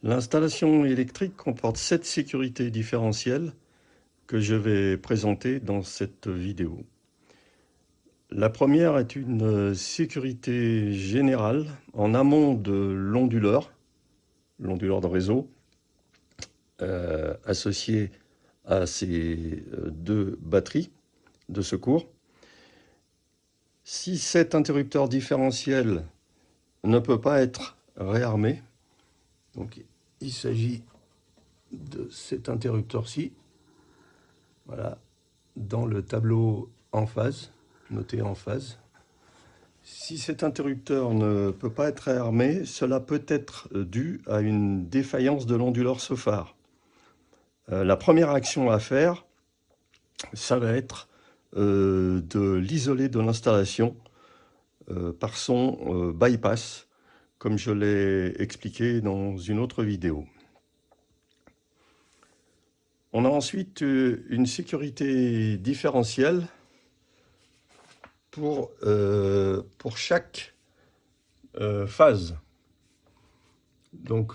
L'installation électrique comporte 7 sécurités différentielles que je vais présenter dans cette vidéo. La première est une sécurité générale en amont de l'onduleur de réseau, associé à ces deux batteries de secours. Si cet interrupteur différentiel ne peut pas être réarmé, donc il s'agit de cet interrupteur-ci, voilà, dans le tableau en phase, noté en phase. Si cet interrupteur ne peut pas être réarmé, cela peut être dû à une défaillance de l'onduleur SOFAR. La première action à faire, ça va être de l'isoler de l'installation par son bypass, comme je l'ai expliqué dans une autre vidéo. On a ensuite une sécurité différentielle pour chaque phase. Donc,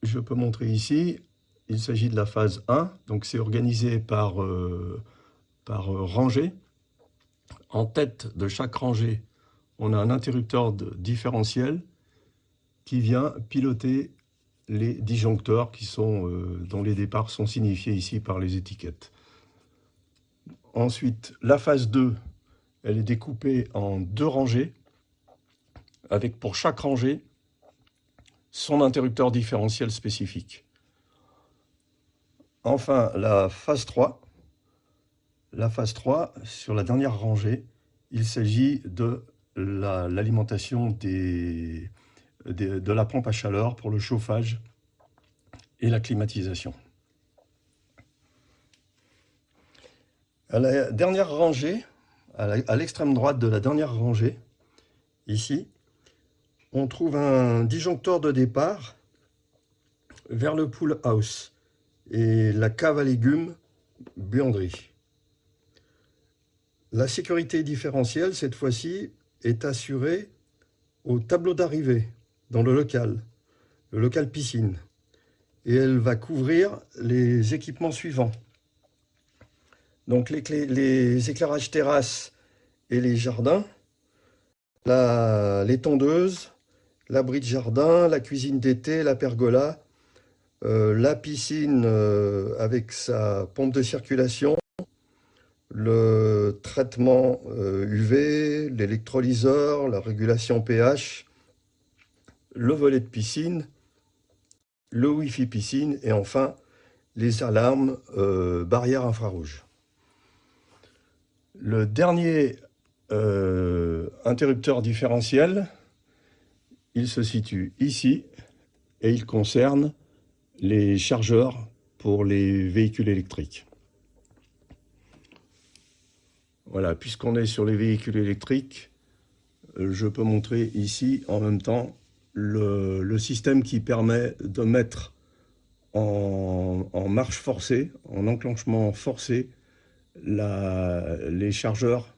je peux montrer ici, il s'agit de la phase 1, donc c'est organisé par rangée. En tête de chaque rangée, on a un interrupteur différentiel qui vient piloter les disjoncteurs dont les départs sont signifiés ici par les étiquettes. Ensuite, la phase 2, elle est découpée en 2 rangées, avec pour chaque rangée son interrupteur différentiel spécifique. Enfin, la phase 3, sur la dernière rangée, il s'agit de l'alimentation de la pompe à chaleur pour le chauffage et la climatisation. À la dernière rangée, à l'extrême droite de la dernière rangée, ici, on trouve un disjoncteur de départ vers le pool house et la cave à légumes buanderie. La sécurité différentielle, cette fois-ci, est assurée au tableau d'arrivée, dans le local piscine. Et elle va couvrir les équipements suivants. Donc les éclairages terrasses et les jardins, les tondeuses, l'abri de jardin, la cuisine d'été, la pergola, la piscine avec sa pompe de circulation, le traitement UV, l'électrolyseur, la régulation pH, le volet de piscine, le Wi-Fi piscine et enfin les alarmes barrières infrarouges. Le dernier interrupteur différentiel, il se situe ici et il concerne les chargeurs pour les véhicules électriques. Voilà, puisqu'on est sur les véhicules électriques, je peux montrer ici en même temps le système qui permet de mettre en marche forcée, en enclenchement forcé, les chargeurs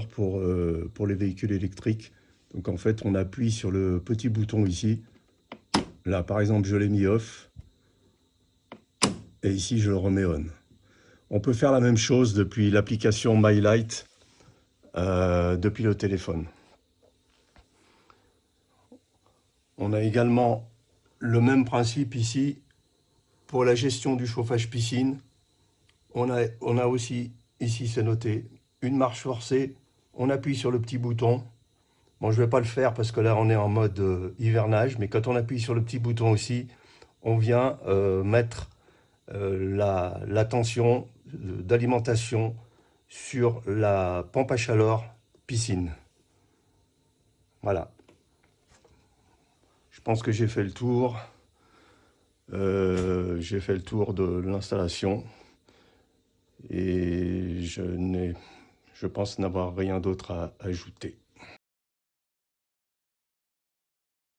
pour les véhicules électriques. Donc en fait, on appuie sur le petit bouton ici. Là, par exemple, je l'ai mis off. Et ici, je le remets on. On peut faire la même chose depuis l'application MyLight, depuis le téléphone. On a également le même principe ici pour la gestion du chauffage piscine. On a aussi, ici c'est noté, une marche forcée. On appuie sur le petit bouton. Bon, je ne vais pas le faire parce que là, on est en mode hivernage. Mais quand on appuie sur le petit bouton aussi, on vient mettre la tension d'alimentation sur la pompe à chaleur piscine. Voilà. Je pense que j'ai fait le tour. J'ai fait le tour de l'installation. Et je pense n'avoir rien d'autre à ajouter.